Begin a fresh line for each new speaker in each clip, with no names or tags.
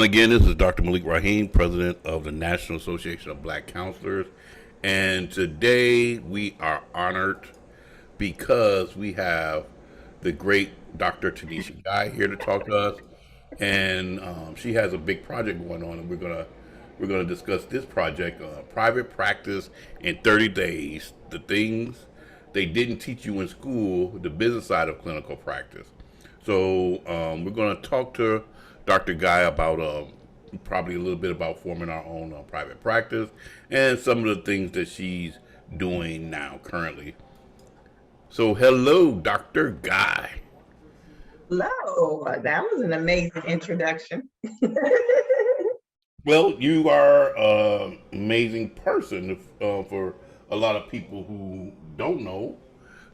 again, this is Dr. Malik Rahim, president of the National Association of Black Counselors. And today we are honored because we have the great Dr. Tanisha Guy here to talk to us. And she has a big project going on, and we're gonna discuss this project, private practice in 30 days, the things they didn't teach you in school, the business side of clinical practice. So we're going to talk to Dr. Guy about probably a little bit about forming our own private practice and some of the things that she's doing now currently. So hello, Dr. Guy.
Hello, that was an amazing introduction.
Well, you are an amazing person for a lot of people who don't know.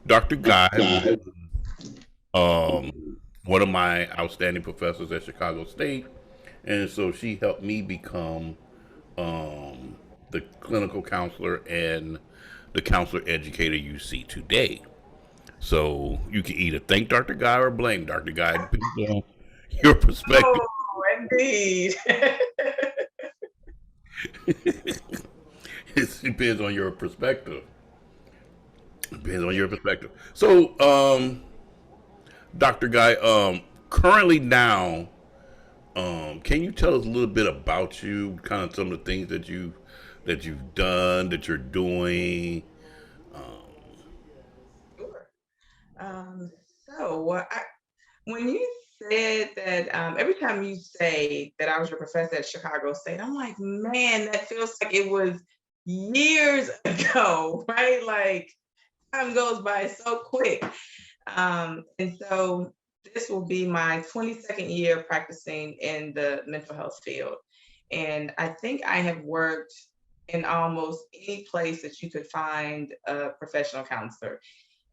Dr. Guy was um, one of my outstanding professors at Chicago State, and so she helped me become the clinical counselor and the counselor educator you see today. So you can either thank Dr. Guy or blame Dr. Guy, depending on your perspective.
Oh, indeed.
It depends on your perspective. Depends on your perspective. So, Dr. Guy, currently now, can you tell us a little bit about you? Kind of some of the things that you've done, that you're doing.
Sure. Um, so when you said that, every time you say that I was your professor at Chicago State, I'm like, man, that feels like it was years ago, right? Like time goes by so quick. And so this will be my 22nd year practicing in the mental health field. And I think I have worked in almost any place that you could find a professional counselor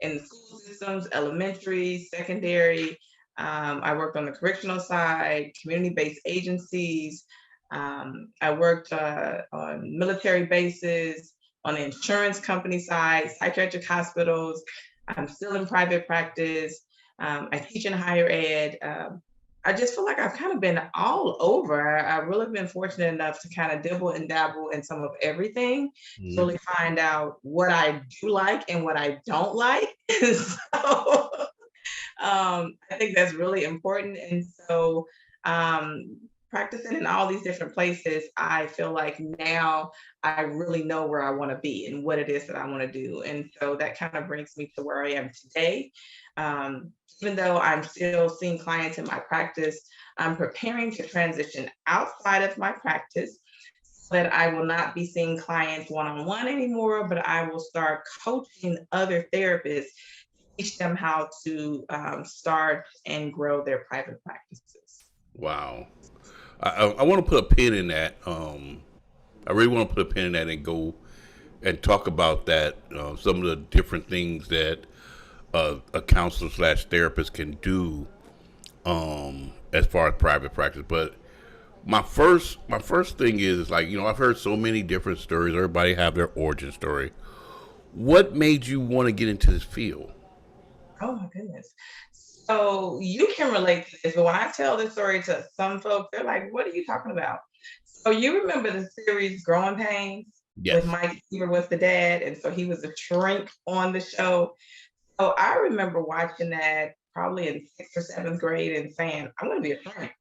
in the school systems, elementary, secondary. I worked on the correctional side, community-based agencies. I worked on military bases, on the insurance company side, psychiatric hospitals. I'm still in private practice. I teach in higher ed. I just feel like I've kind of been all over. I've really been fortunate enough to kind of dibble and dabble in some of everything to
Mhm.
really find out what I do like and what I don't like. So I think that's really important. And so, um, practicing in all these different places, I feel like now I really know where I want to be and what it is that I want to do. And so that kind of brings me to where I am today. Um, Even though I'm still seeing clients in my practice, I'm preparing to transition outside of my practice so that I will not be seeing clients one on one anymore, but I will start coaching other therapists, teach them how to start and grow their private practices.
Wow. I want to put a pin in that. I really want to put a pin in that and go and talk about that. Some of the different things that a counselor slash therapist can do as far as private practice. But my first thing is like I've heard so many different stories. Everybody have their origin story. What made you want to get into this field?
Oh my goodness. So you can relate to this, but when I tell this story to some folks, they're like, what are you talking about? So you remember the series Growing Pains with
Yes.
Mike Seaver was the dad, and so he was a shrink on the show. So I remember watching that probably in sixth or seventh grade and saying, I'm gonna be a shrink.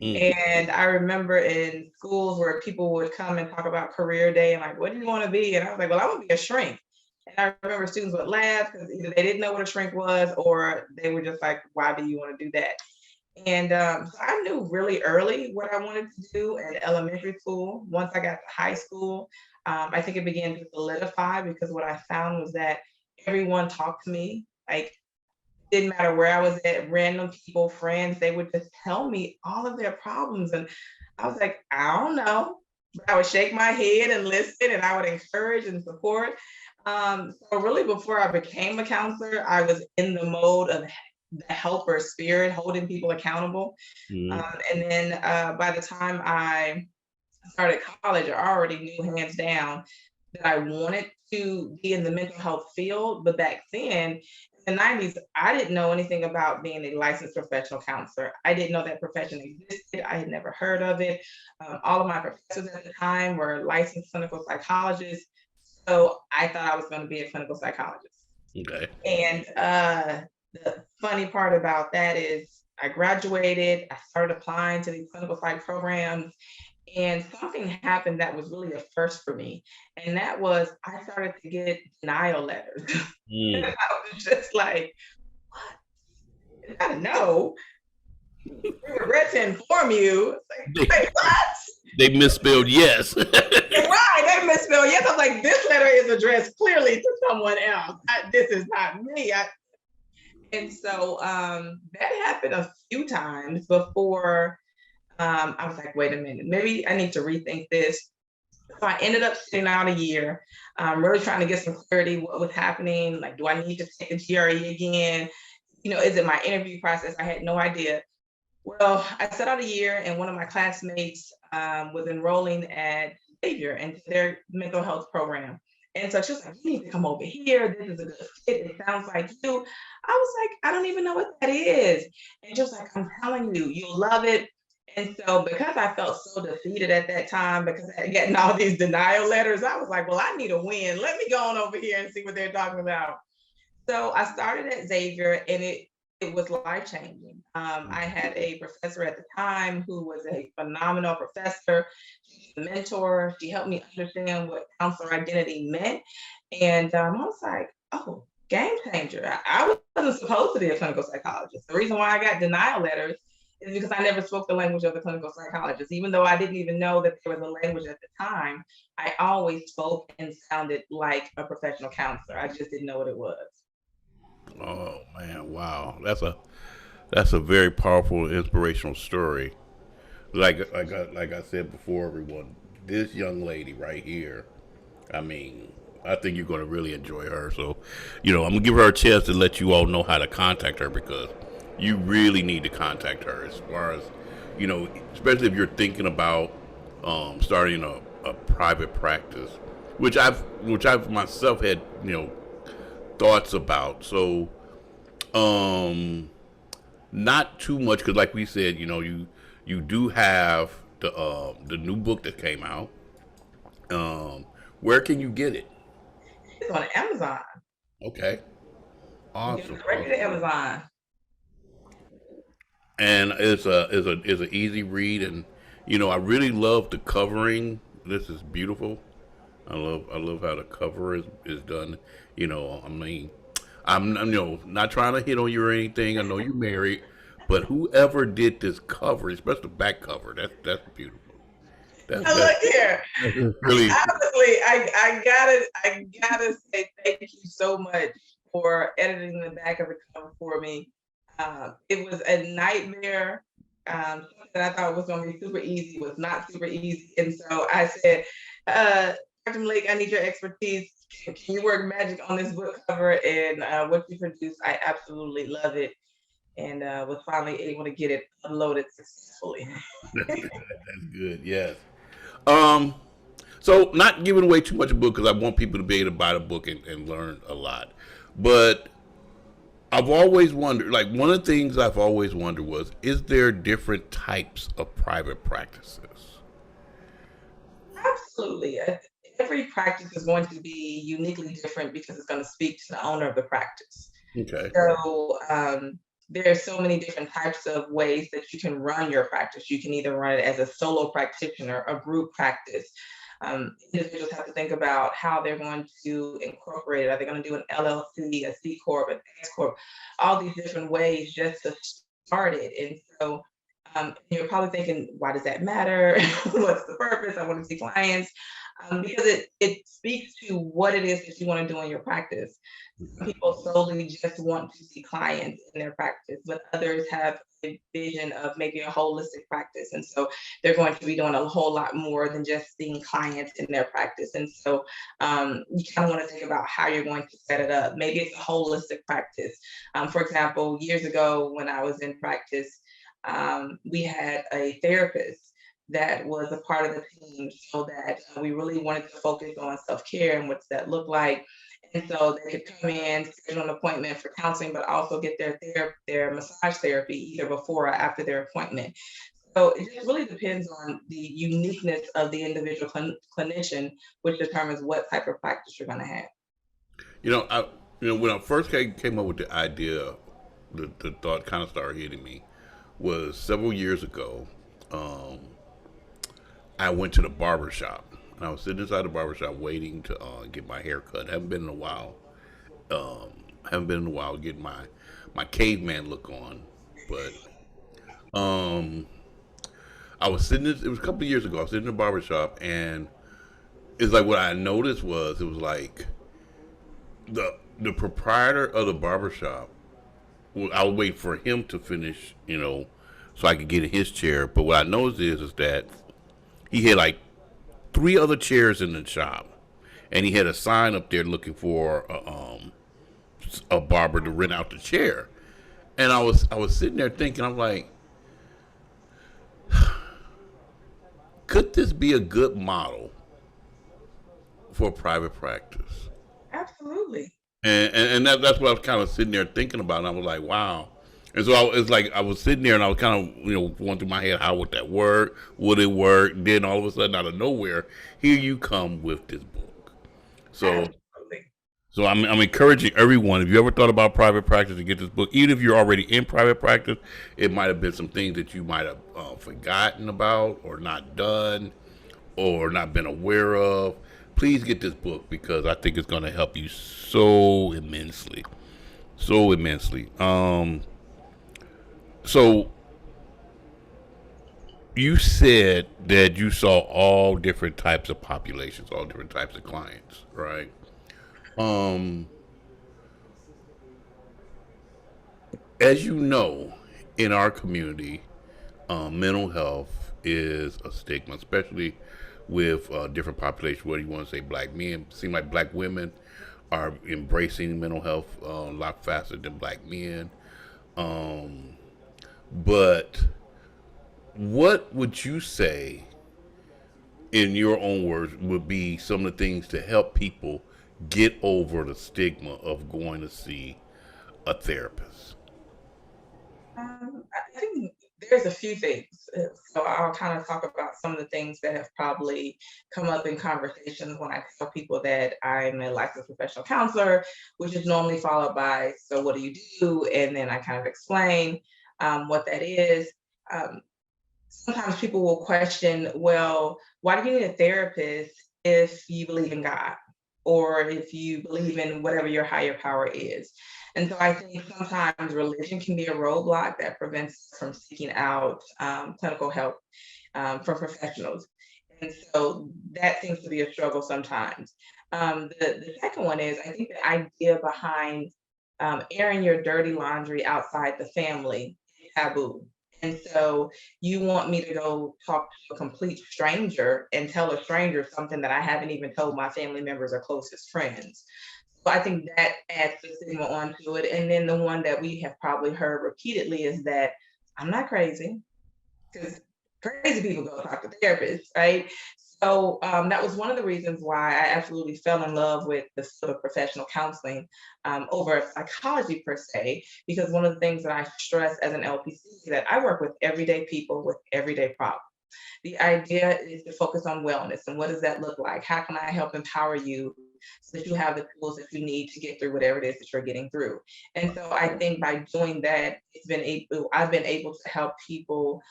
Mm.
And I remember in schools where people would come and talk about career day and like, what do you want to be? And I was like, well, I want to be a shrink. And I remember students would laugh because either they didn't know what a shrink was or they were just like, why do you want to do that? And so I knew really early what I wanted to do in elementary school. Once I got to high school, I think it began to solidify because what I found was that everyone talked to me. Like didn't matter where I was at, random people, friends, they would just tell me all of their problems. And I was like, I don't know. But I would shake my head and listen and I would encourage and support. So really before I became a counselor, I was in the mode of the helper spirit, holding people accountable.
Mm.
And then by the time I started college, I already knew hands down that I wanted to be in the mental health field. But back then, the 90s, I didn't know anything about being a licensed professional counselor. I didn't know that profession existed. I had never heard of it. All of my professors at the time were licensed clinical psychologists. So I thought I was going to be a clinical psychologist.
Okay.
And the funny part about that is I graduated, I started applying to these clinical psych programs, and something happened that was really a first for me. And that was I started to get denial letters. And
Mm.
I was just like, what? I don't know. We regret to inform you. It's
They,
like, wait, what?
they misspelled yes.
Right, they misspelled. Yes, I was like, this letter is addressed clearly to someone else. This is not me. And so that happened a few times before I was like, wait a minute, maybe I need to rethink this. So I ended up sitting out a year, really trying to get some clarity what was happening. Like, do I need to take the GRE again? Is it my interview process? I had no idea. Well, I sat out a year, and one of my classmates was enrolling at Xavier into their mental health program. And so she was like, you need to come over here. This is a good fit. It sounds like you. I was like, I don't even know what that is. And she was like, I'm telling you, you'll love it. And so because I felt so defeated at that time because I had gotten all these denial letters, I was like, well, I need a win. Let me go on over here and see what they're talking about. So I started at Xavier, and it was life changing. I had a professor at the time who was a phenomenal professor. She's a mentor. She helped me understand what counselor identity meant. And I was like, oh, game changer. I wasn't supposed to be a clinical psychologist. The reason why I got denial letters is because I never spoke the language of the clinical psychologist. Even though I didn't even know that there was a language at the time, I always spoke and sounded like a professional counselor. I just didn't know what it was.
Oh man, wow. That's a very powerful, inspirational story. Like I said before, everyone, this young lady right here. I mean, I think you're going to really enjoy her. So, I'm gonna give her a chance to let you all know how to contact her because you really need to contact her as far as, especially if you're thinking about starting a private practice, which I've myself had thoughts about. So, um, not too much because, like we said, you do have the new book that came out. Where can you get it?
It's on Amazon.
Okay,
You can
awesome,
go directly
awesome.
to Amazon.
And it's a easy read, and I really love the covering. This is beautiful. I love how the cover is done. I mean, I'm not trying to hit on you or anything. I know you're married, but whoever did this cover, especially the back cover, that's beautiful.
Now
That's
look here.
really
Honestly, I gotta say thank you so much for editing the back of the cover for me. It was a nightmare. Something that I thought was going to be super easy was not super easy, and so I said, Dr. Malik, I need your expertise. Can you work magic on this book cover? And what you produced, I absolutely love it, and was finally able to get it uploaded successfully.
that's good. Yes. Um. So, not giving away too much of the book because I want people to be able to buy the book and learn a lot. But I've always wondered, like one of the things I've always wondered was, is there different types of private practices?
Absolutely. Every practice is going to be uniquely different because it's going to speak to the owner of the practice.
Okay.
So there are so many different types of ways that you can run your practice. You can either run it as a solo practitioner, a group practice. Individuals have to think about how they're going to incorporate it. Are they going to do an LLC, a C Corp, an S Corp, all these different ways just to start it. And so you're probably thinking, why does that matter? What's the purpose? I want to see clients. Because it speaks to what it is that you want to do in your practice. Some people solely just want to see clients in their practice, but others have a vision of maybe a holistic practice. And so they're going to be doing a whole lot more than just seeing clients in their practice. And so you kind of want to think about how you're going to set it up. Maybe it's a holistic practice. For example, years ago when I was in practice, we had a therapist that was a part of the team so that we really wanted to focus on self-care and what that looked like. And so they could come in, schedule an appointment for counseling, but also get their massage therapy either before or after their appointment. So it just really depends on the uniqueness of the individual clinician, which determines what type of practice you're going to have.
You know, I when I first came up with the idea, the thought kind of started hitting me was several years ago. Um, I went to the barber shop and I was sitting inside the barber shop waiting to get my hair cut. Haven't been in a while. Haven't been in a while getting my caveman look on, but um, I was sitting. It was a couple of years ago. I was sitting in the barber shop and it's like what I noticed was it was like the proprietor of the barbershop. I would wait for him to finish, so I could get in his chair. But what I noticed is that he had like three other chairs in the shop, and he had a sign up there looking for a barber to rent out the chair. And I was sitting there thinking, I'm like, could this be a good model for private practice?
Absolutely.
And that's what I was kind of sitting there thinking about. And I was like, wow. And so it's like I was sitting there and I was kind of, going through my head, how would that work? Would it work? Then all of a sudden, out of nowhere, here you come with this book. So,
Absolutely.
so I'm encouraging everyone. If you ever thought about private practice, to get this book. Even if you're already in private practice, it might have been some things that you might have forgotten about, or not done, or not been aware of. Please get this book because I think it's going to help you so immensely, so immensely. So you said that you saw all different types of populations, all different types of clients, right? Um, as you know, in our community, mental health is a stigma, especially with different populations. What do you want to say? Black men. Seem like black women are embracing mental health a lot faster than black men. Um, but what would you say, in your own words, would be some of the things to help people get over the stigma of going to see a therapist?
I think there's a few things. So I'll kind of talk about some of the things that have probably come up in conversations when I tell people that I'm a licensed professional counselor, which is normally followed by, so what do you do? And then I kind of explain what that is. Um, Sometimes people will question, well, why do you need a therapist if you believe in God or if you believe in whatever your higher power is? And so I think sometimes religion can be a roadblock that prevents us from seeking out clinical help from professionals. And so that seems to be a struggle sometimes. The second one is I think the idea behind airing your dirty laundry outside the family is taboo. And so you want me to go talk to a complete stranger and tell a stranger something that I haven't even told my family members or closest friends. So I think that adds the stigma onto it. And then the one that we have probably heard repeatedly is that I'm not crazy, because crazy people go talk to therapists, right? So that was one of the reasons why I absolutely fell in love with the sort of professional counseling over psychology per se, because one of the things that I stress as an LPC is that I work with everyday people with everyday problems. The idea is to focus on wellness and what does that look like? How can I help empower you so that you have the tools that you need to get through whatever it is that you're getting through? And so I think by doing that, I've been able to help people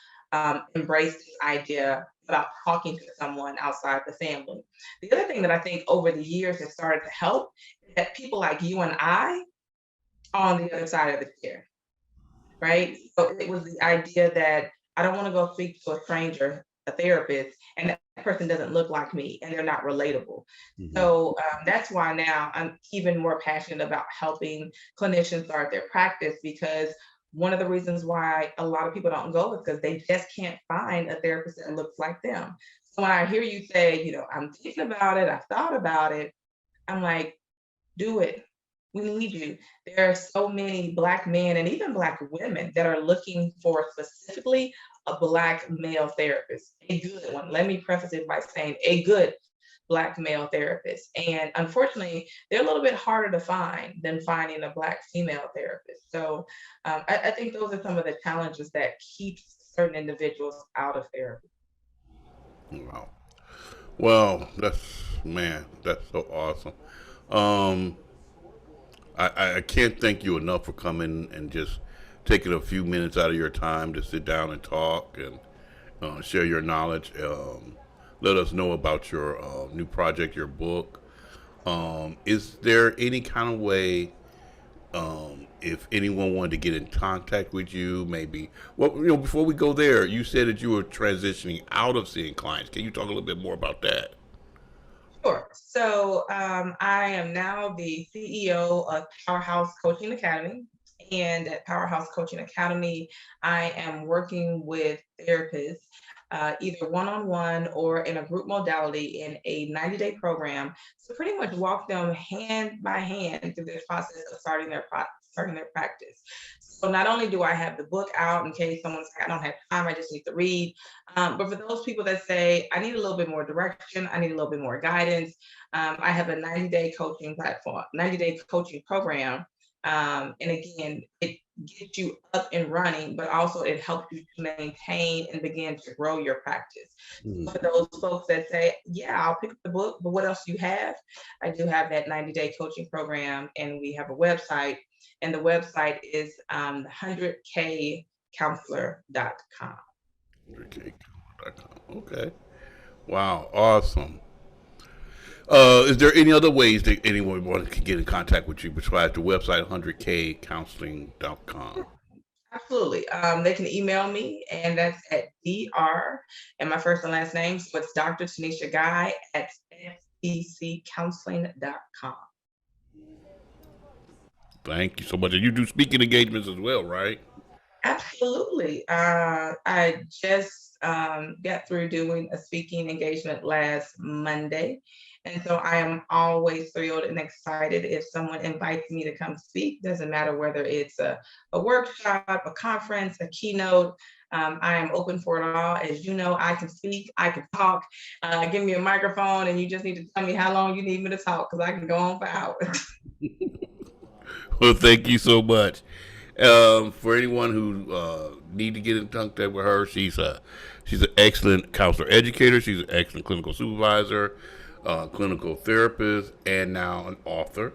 embrace this idea about talking to someone outside the family. The other thing that I think over the years has started to help is that people like you and I are on the other side of the chair, right? So it was the idea that I don't want to go speak to a stranger, a therapist, and that person doesn't look like me and they're not relatable.
Hmm.
So that's why now I'm even more passionate about helping clinicians start their practice, because one of the reasons why a lot of people don't go is because they just can't find a therapist that looks like them. So when I hear you say, I'm thinking about it, I've thought about it, I'm like, do it. We need you. There are so many Black men and even Black women that are looking for specifically a Black male therapist, a good one. Let me preface it by saying a good Black male therapists. And unfortunately, they're a little bit harder to find than finding a Black female therapist. So I think those are some of the challenges that keeps certain individuals out of therapy.
Wow. Well, that's so awesome. Um, I can't thank you enough for coming and just taking a few minutes out of your time to sit down and talk and share your knowledge. Let us know about your new project, your book. Is there any kind of way, if anyone wanted to get in contact with you, maybe? Well, before we go there, you said that you were transitioning out of seeing clients. Can you talk a little bit more about that?
Sure. So I am now the CEO of Powerhouse Coaching Academy. And at Powerhouse Coaching Academy, I am working with therapists, either one on one or in a group modality in a 90-day program. So pretty much walk them hand by hand through this process of starting their practice. So not only do I have the book out in case someone's like, I don't have time, I just need to read. But for those people that say, I need a little bit more direction, I need a little bit more guidance, I have a 90-day coaching platform, 90-day coaching program. And again, it gets you up and running, but also it helps you to maintain and begin to grow your practice.
Mhm.
For those folks that say, yeah, I'll pick up the book, but what else do you have? I do have that 90-day coaching program, and we have a website, and the website is 100kcounselor.com.
Okay. Okay. Wow. Awesome. Is there any other ways that anyone wants to get in contact with you besides the website 100kcounseling.com?
Absolutely. They can email me, and that's at dr and my first and last name. So it's Dr. Tanisha Guy at fbccounseling.com.
Thank you so much. And you do speaking engagements as well, right?
Absolutely. I just got through doing a speaking engagement last Monday. And so I am always thrilled and excited if someone invites me to come speak. Doesn't matter whether it's a workshop, a conference, a keynote. I am open for it all. As you know, I can speak, I can talk. Give me a microphone, and you just need to tell me how long you need me to talk because I can go on for hours.
Well, thank you so much. For anyone who need to get in contact with her, she's an excellent counselor educator. She's an excellent clinical supervisor, clinical therapist, and now an author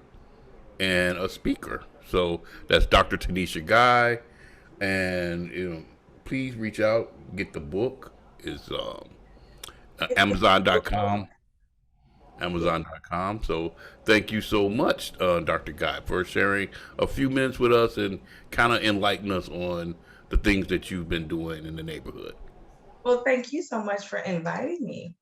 and a speaker. So that's Dr. Tanisha Guy, and please reach out, get the book. Is
It's a book.
Amazon.com.
Yeah.
Amazon.com. So thank you so much, Dr. Guy, for sharing a few minutes with us and kind of enlighten us on the things that you've been doing in the neighborhood.
Well, thank you so much for inviting me.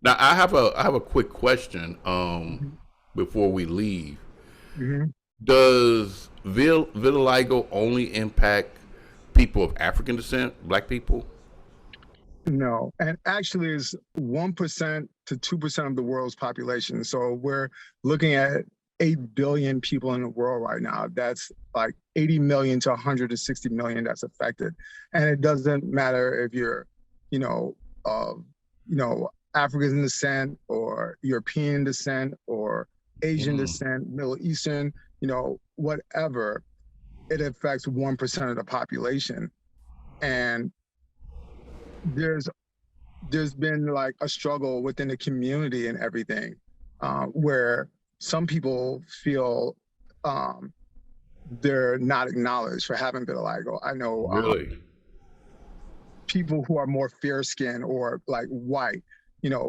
Now I have a quick question before we leave.
Hmm.
Does vitiligo only impact people of African descent, black people?
No, and actually is 1% to 2% of the world's population. So we're looking at 8 billion people in the world right now. That's like 80 million to 160 million that's affected. And it doesn't matter if you're, you know, uh, African descent or European descent or Asian
Mm,
descent, Middle Eastern, whatever. It affects 1% of the population. And there's there's been like a struggle within the community and everything, where some people feel um, they're not acknowledged for having vitiligo. I know
really?
people who are more fair skinned or like white,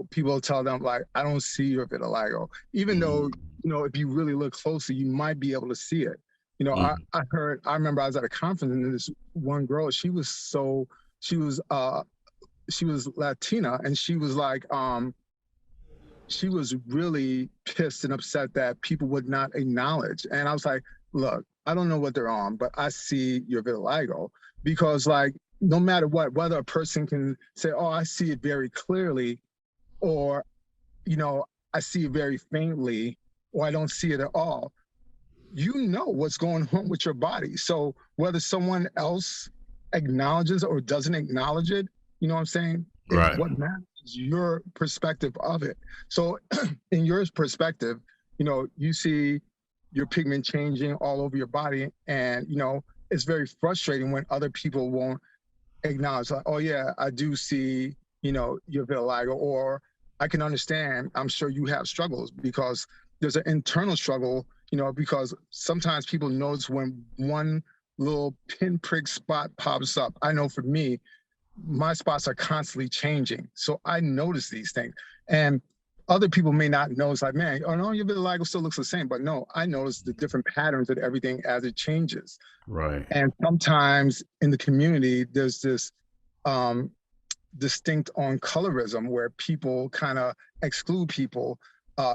people tell them like, I don't see your vitiligo, even though,
Mm,
if you really look closely, you might be able to see it.
mm,
I remember I was at a conference and this one girl, she was she was Latina, and she was like, she was really pissed and upset that people would not acknowledge. And I was like, look, I don't know what they're on, but I see your vitiligo. Because like, no matter what, whether a person can say, oh, I see it very clearly, or, you know, I see it very faintly, or I don't see it at all, you know what's going on with your body. So whether someone else acknowledges or doesn't acknowledge it, you know what I'm saying?
right.
What matters is your perspective of it. So in your perspective, you see your pigment changing all over your body. And, it's very frustrating when other people won't acknowledge, like, oh yeah, I do see, your vitiligo, or I can understand, I'm sure you have struggles, because there's an internal struggle, because sometimes people notice when one little pinprick spot pops up. I know for me, my spots are constantly changing. So I notice these things. And other people may not notice, like, man, oh no, your vitiligo still looks the same. But no, I notice the different patterns and everything as it changes.
Right.
And sometimes in the community, there's this um, distinct on colorism where people kind of exclude people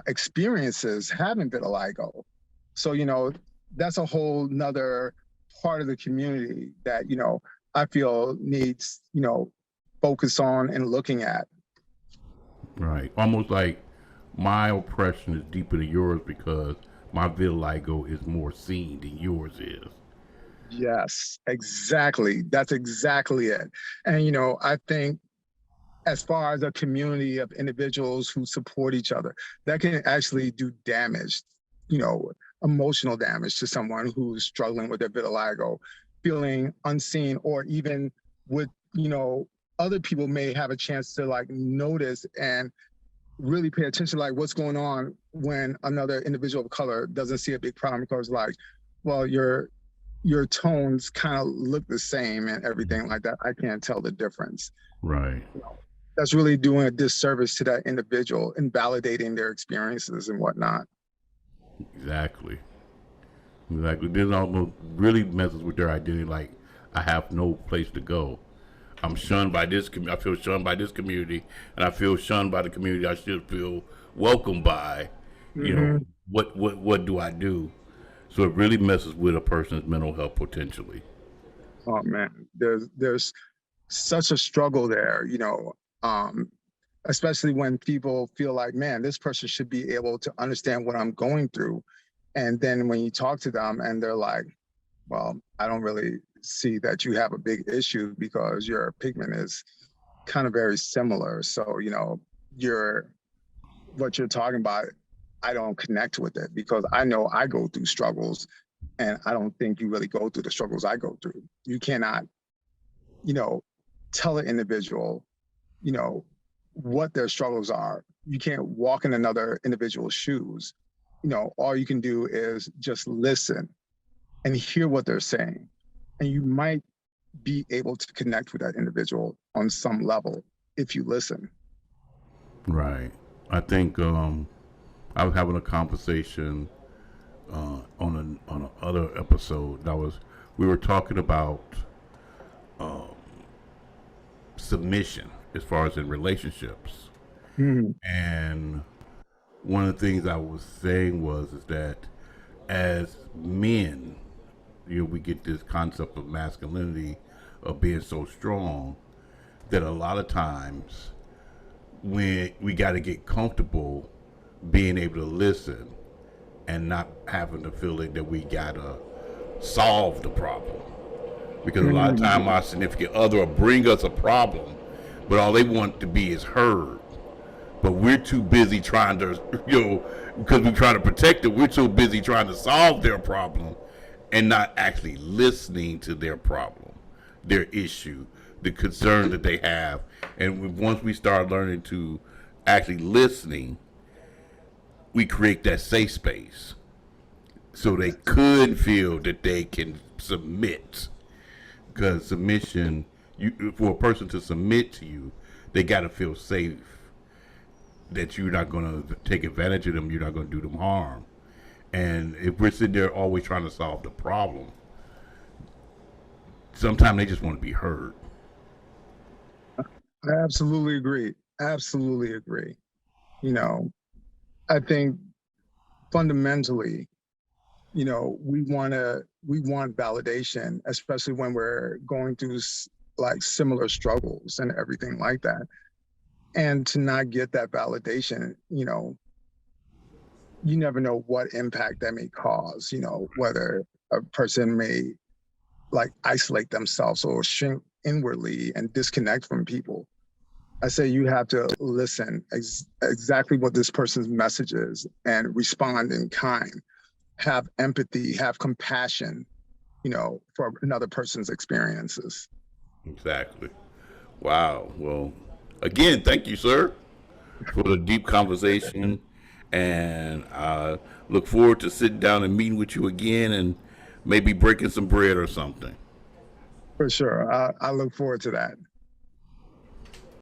experiences having vitiligo. So, that's a whole nother part of the community that, I feel needs, focus on and looking at.
Right. Almost like my oppression is deeper than yours because my vitiligo is more seen than yours is.
Yes, exactly. That's exactly it. And, I think as far as a community of individuals who support each other, that can actually do damage, you know, emotional damage to someone who's struggling with their vitiligo, feeling unseen, or even with, other people may have a chance to like notice and really pay attention, like what's going on when another individual of color doesn't see a big problem, because like, well, your tones kind of look the same and everything like that. I can't tell the difference.
Right.
That's really doing a disservice to that individual, invalidating their experiences and whatnot.
Exactly. Exactly. This almost really messes with their identity. Like, I have no place to go. I'm shunned by this. I feel shunned by this community, and I feel shunned by the community I should feel welcomed by. You know,
Hmm.
what do I do? So it really messes with a person's mental health potentially.
Oh man, there's such a struggle there, um, especially when people feel like, man, this person should be able to understand what I'm going through. And then when you talk to them and they're like, well, I don't really see that you have a big issue because your pigment is kind of very similar. So, you're what you're talking about, I don't connect with it because I know I go through struggles, and I don't think you really go through the struggles I go through. You cannot, you know, tell an individual, you know, what their struggles are. You can't walk in another individual's shoes. All you can do is just listen and hear what they're saying. And you might be able to connect with that individual on some level if you listen.
Right. I think I was having a conversation on a other episode. That was we were talking about submission as far as in relationships,
Mhm.
And one of the things I was saying is that as men, we get this concept of masculinity of being so strong that a lot of times when we got to get comfortable being able to listen and not having the feeling that we got to solve the problem. Because a lot of time our significant other will bring us a problem, but all they want to be is heard. But we're too busy trying to, because we're trying to protect it, we're so busy trying to solve their problem and not actually listening to their problem, their issue, the concern that they have. And once we start learning to actually listening, we create that safe space so they could feel that they can submit. Because submission, for a person to submit to you, they got to feel safe that you're not going to take advantage of them, you're not going to do them harm. And if we're sitting there always trying to solve the problem, sometimes they just want to be heard.
I absolutely agree. Absolutely agree. I think fundamentally, we want validation, especially when we're going through like similar struggles and everything like that. And to not get that validation, you never know what impact that may cause, whether a person may like isolate themselves or shrink inwardly and disconnect from people. I say you have to listen exactly what this person's message is and respond in kind, have empathy, have compassion, for another person's experiences.
Exactly. Wow. Well, again, thank you, sir, for the deep conversation. And I look forward to sitting down and meeting with you again and maybe breaking some bread or something.
For sure. I look forward to that.